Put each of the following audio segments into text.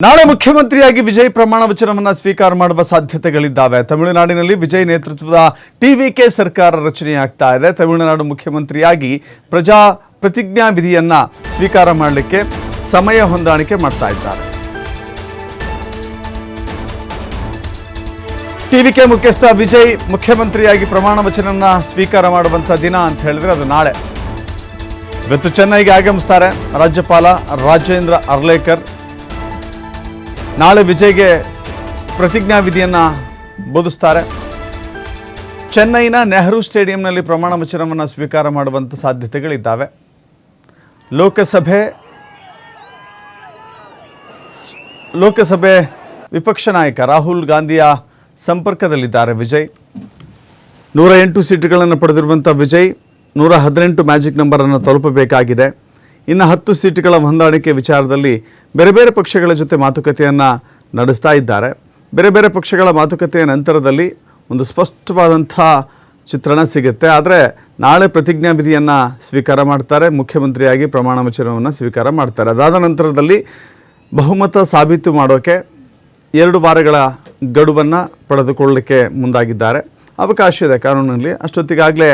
ನಾಳೆ ಮುಖ್ಯಮಂತ್ರಿಯಾಗಿ ವಿಜಯ್ ಪ್ರಮಾಣ ವಚನವನ್ನು ಸ್ವೀಕಾರ ಮಾಡುವ ಸಾಧ್ಯತೆಗಳಿದ್ದಾವೆ. ತಮಿಳುನಾಡಿನಲ್ಲಿ ವಿಜಯ್ ನೇತೃತ್ವದ ಟಿವಿಕೆ ಸರ್ಕಾರ ರಚನೆಯಾಗ್ತಾ ಇದೆ. ತಮಿಳುನಾಡು ಮುಖ್ಯಮಂತ್ರಿಯಾಗಿ ಪ್ರತಿಜ್ಞಾ ವಿಧಿಯನ್ನ ಸ್ವೀಕಾರ ಮಾಡಲಿಕ್ಕೆ ಸಮಯ ಹೊಂದಾಣಿಕೆ ಮಾಡ್ತಾ ಇದ್ದಾರೆ. ಟಿವಿಕೆ ಮುಖ್ಯಸ್ಥ ವಿಜಯ್ ಮುಖ್ಯಮಂತ್ರಿಯಾಗಿ ಪ್ರಮಾಣ ವಚನವನ್ನು ಸ್ವೀಕಾರ ಮಾಡುವಂತ ದಿನ ಅಂತ ಹೇಳಿದ್ರೆ ಅದು ನಾಳೆ. ಇವತ್ತು ಚೆನ್ನೈಗೆ ಆಗಮಿಸ್ತಾರೆ ರಾಜ್ಯಪಾಲ ರಾಜೇಂದ್ರ ಅರ್ಲೇಕರ್. ನಾಳೆ ವಿಜಯ್ಗೆ ಪ್ರತಿಜ್ಞಾ ವಿಧಿಯನ್ನು ಬೋಧಿಸ್ತಾರೆ. ಚೆನ್ನೈನ ನೆಹರು ಸ್ಟೇಡಿಯಂನಲ್ಲಿ ಪ್ರಮಾಣ ವಚನವನ್ನು ಸ್ವೀಕಾರ ಮಾಡುವಂಥ ಸಾಧ್ಯತೆಗಳಿದ್ದಾವೆ. ಲೋಕಸಭೆ ವಿಪಕ್ಷ ನಾಯಕ ರಾಹುಲ್ ಗಾಂಧಿಯ ಸಂಪರ್ಕದಲ್ಲಿದ್ದಾರೆ ವಿಜಯ್. 108 ಸೀಟುಗಳನ್ನು ಪಡೆದಿರುವಂಥ ವಿಜಯ್ 118 ಮ್ಯಾಜಿಕ್ ನಂಬರನ್ನು ತಲುಪಬೇಕಾಗಿದೆ. ಇನ್ನು 10 ಸೀಟುಗಳ ಹೊಂದಾಣಿಕೆ ವಿಚಾರದಲ್ಲಿ ಬೇರೆ ಬೇರೆ ಪಕ್ಷಗಳ ಜೊತೆ ಮಾತುಕತೆಯನ್ನು ನಡೆಸ್ತಾ ಇದ್ದಾರೆ. ಬೇರೆ ಬೇರೆ ಪಕ್ಷಗಳ ಮಾತುಕತೆಯ ನಂತರದಲ್ಲಿ ಒಂದು ಸ್ಪಷ್ಟವಾದಂಥ ಚಿತ್ರಣ ಸಿಗುತ್ತೆ. ಆದರೆ ನಾಳೆ ಪ್ರತಿಜ್ಞಾ ವಿಧಿಯನ್ನು ಸ್ವೀಕಾರ ಮಾಡ್ತಾರೆ, ಮುಖ್ಯಮಂತ್ರಿಯಾಗಿ ಪ್ರಮಾಣ ವಚನವನ್ನು ಸ್ವೀಕಾರ ಮಾಡ್ತಾರೆ. ಅದಾದ ನಂತರದಲ್ಲಿ ಬಹುಮತ ಸಾಬೀತು ಮಾಡೋಕ್ಕೆ 2 ವಾರಗಳ ಗಡುವನ್ನು ಪಡೆದುಕೊಳ್ಳಲಿಕ್ಕೆ ಮುಂದಾಗಿದ್ದಾರೆ. ಅವಕಾಶ ಇದೆ ಕಾನೂನಿನಲ್ಲಿ. ಅಷ್ಟೊತ್ತಿಗಾಗಲೇ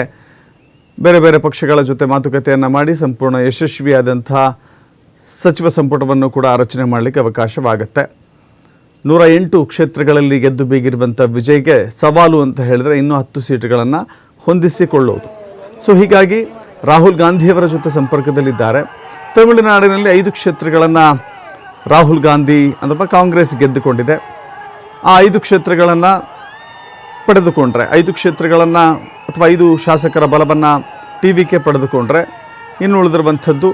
ಬೇರೆ ಬೇರೆ ಪಕ್ಷಗಳ ಜೊತೆ ಮಾತುಕತೆಯನ್ನು ಮಾಡಿ ಸಂಪೂರ್ಣ ಯಶಸ್ವಿಯಾದಂಥ ಸಚಿವ ಸಂಪುಟವನ್ನು ಕೂಡ ರಚನೆ ಮಾಡಲಿಕ್ಕೆ ಅವಕಾಶವಾಗುತ್ತೆ. 108 ಕ್ಷೇತ್ರಗಳಲ್ಲಿ ಗೆದ್ದು ಬೀಗಿರುವಂಥ ವಿಜಯ್ಗೆ ಸವಾಲು ಅಂತ ಹೇಳಿದರೆ ಇನ್ನೂ 10 ಸೀಟುಗಳನ್ನು ಹೊಂದಿಸಿಕೊಳ್ಳುವುದು. ಸೊ ಹೀಗಾಗಿ ರಾಹುಲ್ ಗಾಂಧಿಯವರ ಜೊತೆ ಸಂಪರ್ಕದಲ್ಲಿದ್ದಾರೆ. ತಮಿಳುನಾಡಿನಲ್ಲಿ 5 ಕ್ಷೇತ್ರಗಳನ್ನು ರಾಹುಲ್ ಗಾಂಧಿ ಅಥವಾ ಕಾಂಗ್ರೆಸ್ ಗೆದ್ದುಕೊಂಡಿದೆ. ಆ 5 ಕ್ಷೇತ್ರಗಳನ್ನು ಪಡೆದುಕೊಂಡ್ರೆ 5 ಕ್ಷೇತ್ರಗಳನ್ನು ಅಥವಾ 5 ಶಾಸಕರ ಬಲವನ್ನು ಟಿವಿಕೆ ಪಡೆದುಕೊಂಡ್ರೆ ಇನ್ನು ಉಳಿದಿರುವಂಥದ್ದು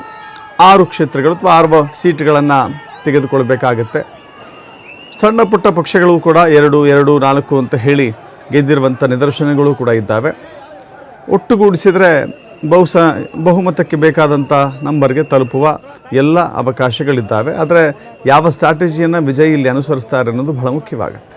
6 ಕ್ಷೇತ್ರಗಳು ಅಥವಾ 6 ಸೀಟುಗಳನ್ನು ತೆಗೆದುಕೊಳ್ಬೇಕಾಗತ್ತೆ. ಸಣ್ಣ ಪುಟ್ಟ ಪಕ್ಷಗಳು ಕೂಡ 2, 2, 4 ಅಂತ ಹೇಳಿ ಗೆದ್ದಿರುವಂಥ ನಿದರ್ಶನಗಳು ಕೂಡ ಇದ್ದಾವೆ. ಒಟ್ಟುಗೂಡಿಸಿದರೆ ಬಹುಮತಕ್ಕೆ ಬೇಕಾದಂಥ ನಂಬರ್ಗೆ ತಲುಪುವ ಎಲ್ಲ ಅವಕಾಶಗಳಿದ್ದಾವೆ. ಆದರೆ ಯಾವ ಸ್ಟ್ರಾಟಜಿಯನ್ನು ವಿಜಯ್ ಇಲ್ಲಿ ಅನುಸರಿಸ್ತಾರೆ ಅನ್ನೋದು ಬಹಳ ಮುಖ್ಯವಾಗುತ್ತೆ.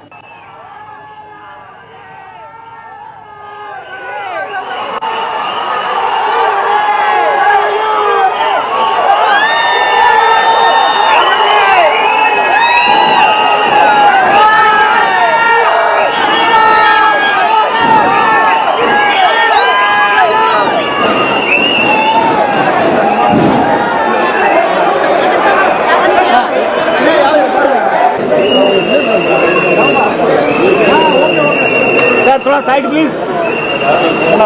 थोड़ा साइड प्लीज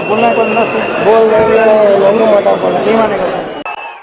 बोलना बोल रहे हैं